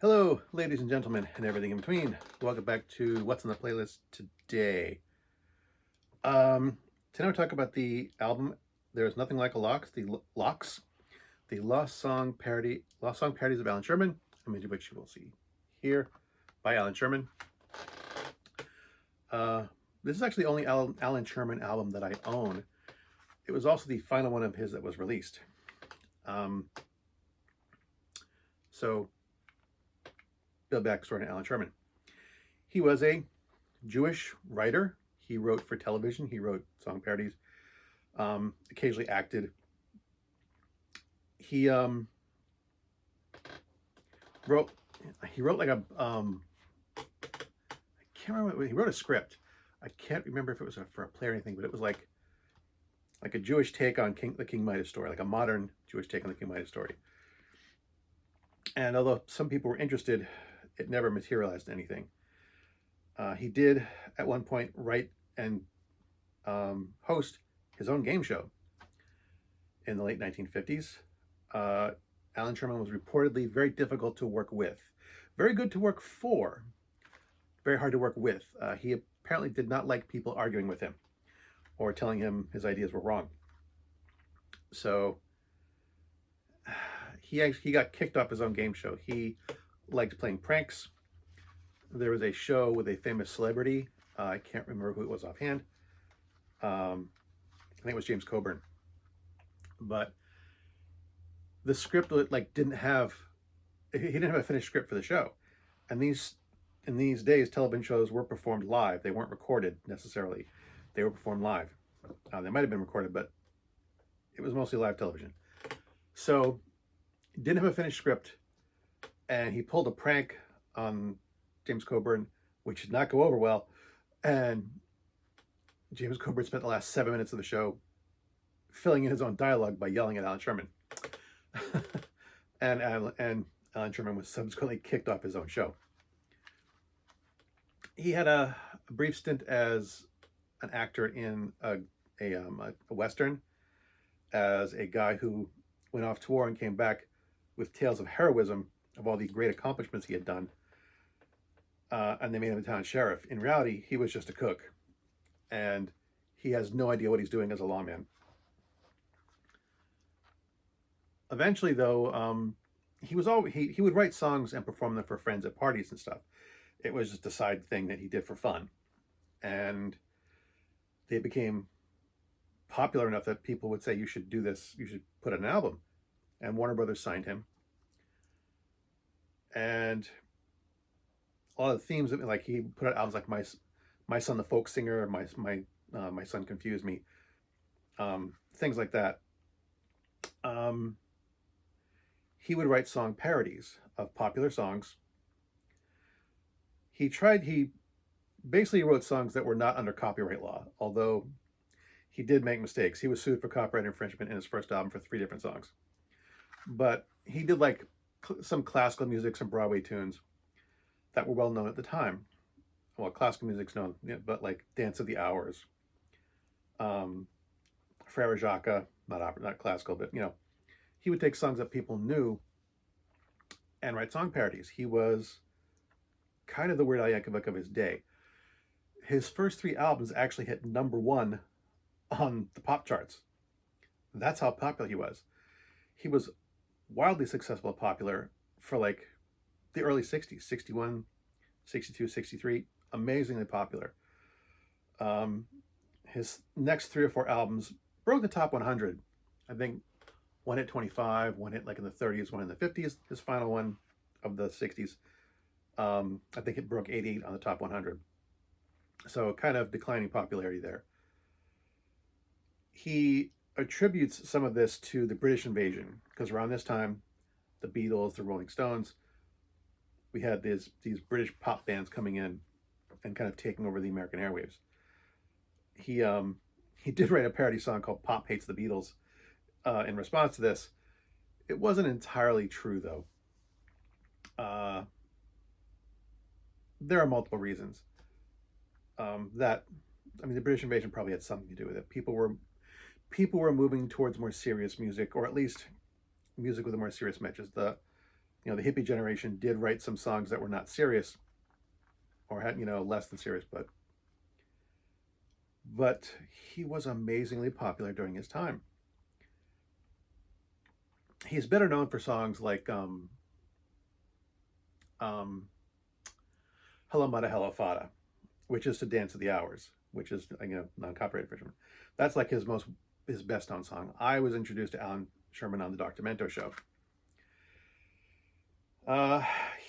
Hello, ladies and gentlemen, and everything in between. Welcome back to What's on the Playlist today. Um, Today we'll talk about the album "There's Nothing Like a Locks, the Lost Song Parodies of Alan Sherman, image of which you will see here by Alan Sherman. This is actually the only Alan Sherman album that I own. It was also the final one of his that was released. Um, so, Bill backstory to Alan Sherman. He was a Jewish writer. He wrote for television. He wrote song parodies. Occasionally acted. He wrote. He wrote like a. I can't remember. He wrote a script. I can't remember if it was for a play or anything, but it was like a Jewish take on the King Midas story, like a modern Jewish take on the King Midas story. And although some people were interested, it never materialized anything. He did at one point write and host his own game show in the late 1950s. Alan Sherman was reportedly very difficult to work with, very good to work for, very hard to work with. He apparently did not like people arguing with him or telling him his ideas were wrong. So he got kicked off his own game show. He liked playing pranks. There was a show with a famous celebrity. I can't remember who it was offhand. I think it was James Coburn. But the script didn't have a finished script for the show. And in these days, television shows were performed live. They weren't recorded necessarily. They were performed live. They might have been recorded, but it was mostly live television. So didn't have a finished script, and he pulled a prank on James Coburn, which did not go over well. And James Coburn spent the last 7 minutes of the show filling in his own dialogue by yelling at Alan Sherman. and Alan Sherman was subsequently kicked off his own show. He had a brief stint as an actor in a Western, as a guy who went off to war and came back with tales of heroism of all the great accomplishments he had done. And they made him a town sheriff. In reality, he was just a cook, and he has no idea what he's doing as a lawman. Eventually, though, he would write songs and perform them for friends at parties and stuff. It was just a side thing that he did for fun, and they became popular enough that people would say, "You should do this. You should put an album." And Warner Brothers signed him. And a lot of the themes, like he put out albums like my Son the Folk Singer, my Son Confused Me, things like that. He would write song parodies of popular songs. He basically wrote songs that were not under copyright law, although he did make mistakes. He was sued for copyright infringement in his first album for 3 different songs. But he did like some classical music, some Broadway tunes that were well known at the time. Well, classical music's known, but like Dance of the Hours, Frere Jacques, not classical, but he would take songs that people knew and write song parodies. He was kind of the Weird Al Yankovic of his day. His first 3 albums actually hit #1 on the pop charts. That's how popular he was. He was wildly successful and popular for like the early 60s, 61, 62, 63, amazingly popular. His next 3 or 4 albums broke the top 100. I think one hit 25, one hit like in the 30s, one in the 50s. His final one of the 60s, I think it broke 88 on the top 100. So kind of declining popularity there. He attributes some of this to the British invasion, because around this time, the Beatles, the Rolling Stones, we had these British pop bands coming in and kind of taking over the American airwaves. He did write a parody song called "Pop Hates the Beatles" in response to this. It wasn't entirely true, though. There are multiple reasons that. I mean, the British invasion probably had something to do with it. People were moving towards more serious music, or at least music with a more serious message. the hippie generation did write some songs that were not serious or had, less than serious, but he was amazingly popular during his time. He's better known for songs like um, Hello Mata Hello Fada, which is to Dance of the Hours, which is non-copyright infringement. That's like his best known song. I was introduced to Allan Sherman on the Documento show.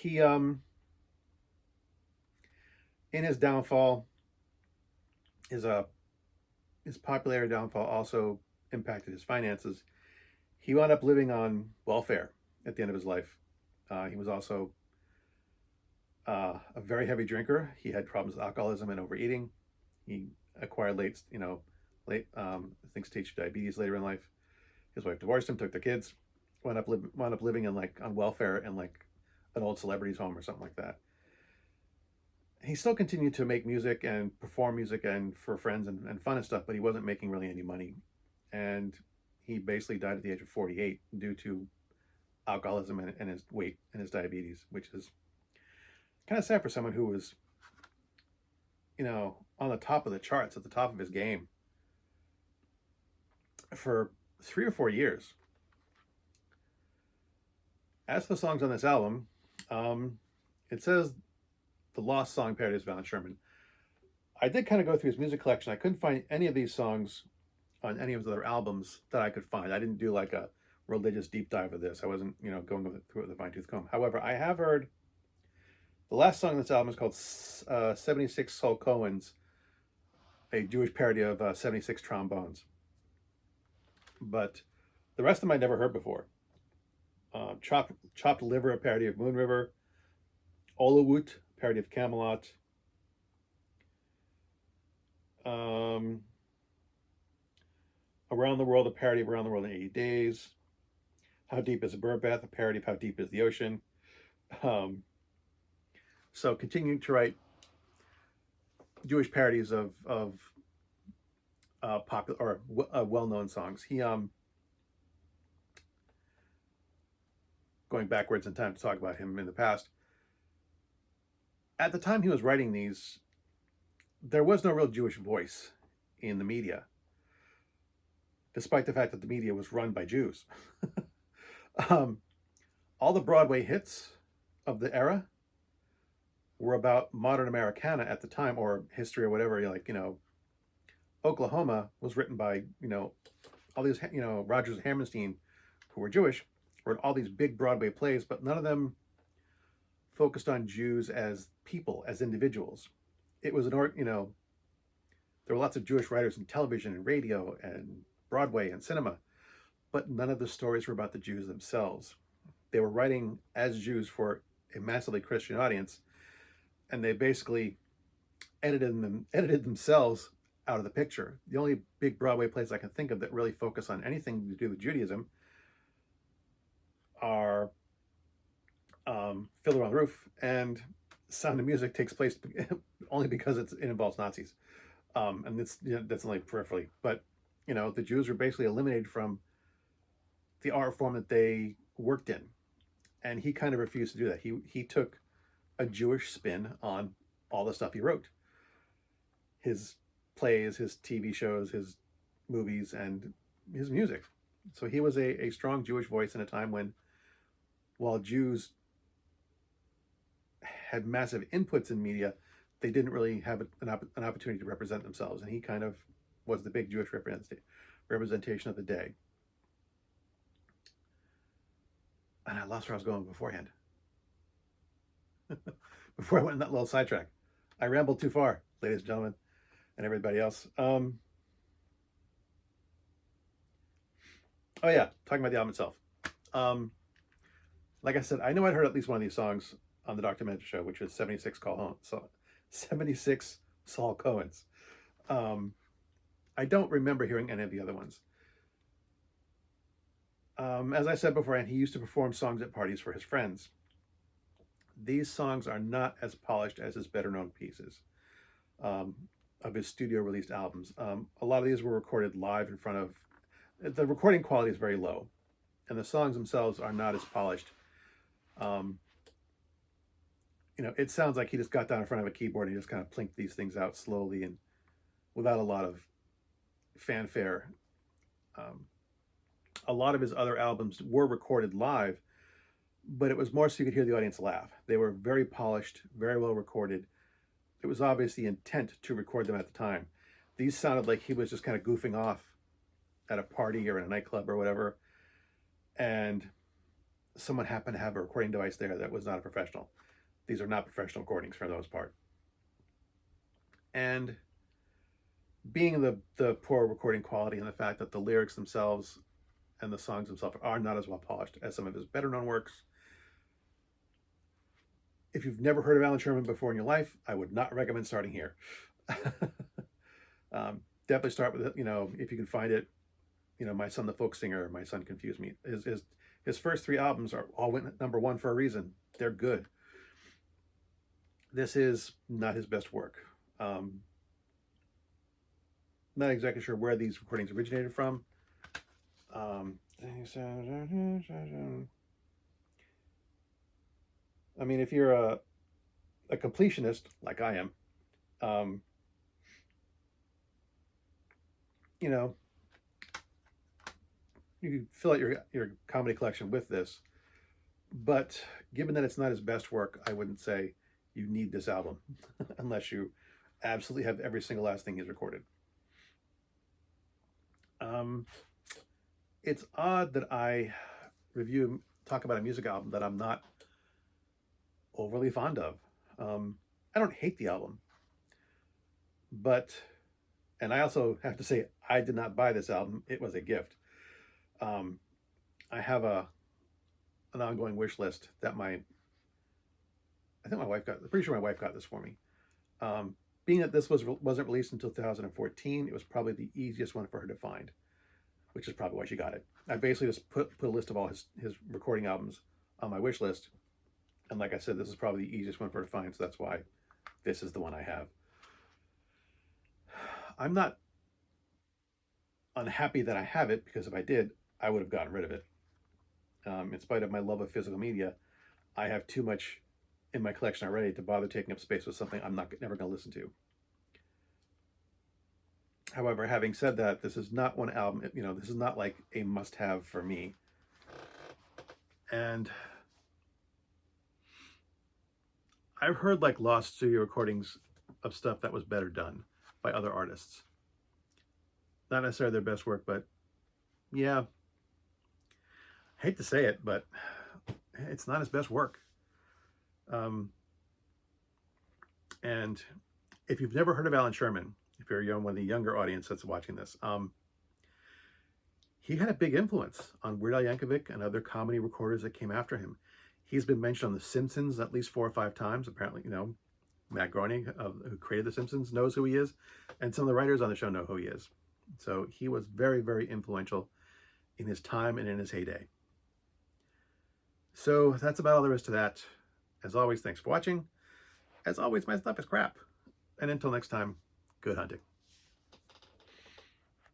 He in his downfall, his popularity downfall also impacted his finances. He wound up living on welfare at the end of his life. He was also a very heavy drinker. He had problems with alcoholism and overeating. He acquired late things stage diabetes later in life. His wife divorced him, took their kids, wound up living in on welfare in like an old celebrity's home or something like that. He still continued to make music and perform music and for friends and fun and stuff, but he wasn't making really any money. And he basically died at the age of 48 due to alcoholism and his weight and his diabetes, which is kind of sad for someone who was, on the top of the charts, at the top of his game for 3 or 4 years. As for the songs on this album, it says the Lost Song parodies of Allan Sherman. I did kind of go through his music collection. I couldn't find any of these songs on any of his other albums that I could find. I didn't do like a religious deep dive of this. I wasn't, going through it with a fine tooth comb. However, I have heard the last song on this album is called 76 Soul Cohens, a Jewish parody of 76 Trombones. But the rest of them I never heard before. Chopped Liver, a parody of Moon River. Olawut, parody of Camelot. Around the World, a parody of Around the World in 80 Days. How Deep is a Birdbath, a parody of How Deep is the Ocean. So continuing to write Jewish parodies of popular or well-known songs. He going backwards in time to talk about him in the past. At the time he was writing these, there was no real Jewish voice in the media, despite the fact that the media was run by Jews. All the Broadway hits of the era were about modern Americana at the time, or history or whatever. Oklahoma was written by, all these, Rodgers and Hammerstein, who were Jewish, wrote all these big Broadway plays, but none of them focused on Jews as people, as individuals. It was there were lots of Jewish writers in television and radio and Broadway and cinema, but none of the stories were about the Jews themselves. They were writing as Jews for a massively Christian audience, and they basically edited themselves out of the picture. The only big Broadway plays I can think of that really focus on anything to do with Judaism are Fiddler on the Roof, and Sound of Music takes place only because it involves Nazis. And that's only peripherally. But, the Jews were basically eliminated from the art form that they worked in. And he kind of refused to do that. He took a Jewish spin on all the stuff he wrote. His plays, his TV shows, his movies, and his music. So he was a strong Jewish voice in a time when, while Jews had massive inputs in media, they didn't really have an opportunity to represent themselves. And he kind of was the big Jewish representation of the day. And I lost where I was going beforehand. Before I went in that little sidetrack. I rambled too far, ladies and gentlemen, and everybody else. Oh yeah, talking about the album itself. Like I said, I know I'd heard at least one of these songs on the documentary show, which was 76 Saul Cohens. I don't remember hearing any of the other ones. As I said beforehand, he used to perform songs at parties for his friends. These songs are not as polished as his better-known pieces of his studio-released albums. A lot of these were recorded live in front of... The recording quality is very low, and the songs themselves are not as polished. Um, it sounds like he just got down in front of a keyboard and he just kind of plinked these things out slowly and without a lot of fanfare. Um, a lot of his other albums were recorded live, but it was more so you could hear the audience laugh. They were very polished, very well recorded. It was obvious the intent to record them at the time. These sounded like he was just kind of goofing off at a party or in a nightclub or whatever, and someone happened to have a recording device there that was not a professional. These are not professional recordings for the most part. And being the poor recording quality and the fact that the lyrics themselves and the songs themselves are not as well polished as some of his better known works. If you've never heard of Allan Sherman before in your life, I would not recommend starting here. Definitely start with, if you can find it, My Son the Folk Singer, My Son Confused Me. His first 3 albums are all went #1 for a reason. They're good. This is not his best work. Not exactly sure where these recordings originated from. I mean, if you're a completionist like I am, you can fill out your comedy collection with this. But given that it's not his best work, I wouldn't say you need this album unless you absolutely have every single last thing he's recorded. It's odd that I talk about a music album that I'm not overly fond of. I don't hate the album, and I also have to say, I did not buy this album. It was a gift. I have an ongoing wish list that I'm pretty sure my wife got this for me. Being that this wasn't released until 2014, it was probably the easiest one for her to find, which is probably why she got it. I basically just put a list of all his recording albums on my wish list. And like I said, this is probably the easiest one for her to find, so that's why this is the one I have. I'm not unhappy that I have it, because if I did, I would have gotten rid of it. In spite of my love of physical media, I have too much in my collection already to bother taking up space with something I'm never going to listen to. However, having said that, this is not one album, this is not like a must-have for me. And I've heard like lost studio recordings of stuff that was better done by other artists. Not necessarily their best work, but yeah, I hate to say it, but it's not his best work. And if you've never heard of Allan Sherman, if you're one of the younger audience that's watching this, he had a big influence on Weird Al Yankovic and other comedy recorders that came after him. He's been mentioned on The Simpsons at least 4 or 5 times. Apparently, Matt Groening, who created The Simpsons, knows who he is, and some of the writers on the show know who he is. So he was very, very influential in his time and in his heyday. So that's about all there is to that. As always, thanks for watching. As always, my stuff is crap. And until next time, good hunting.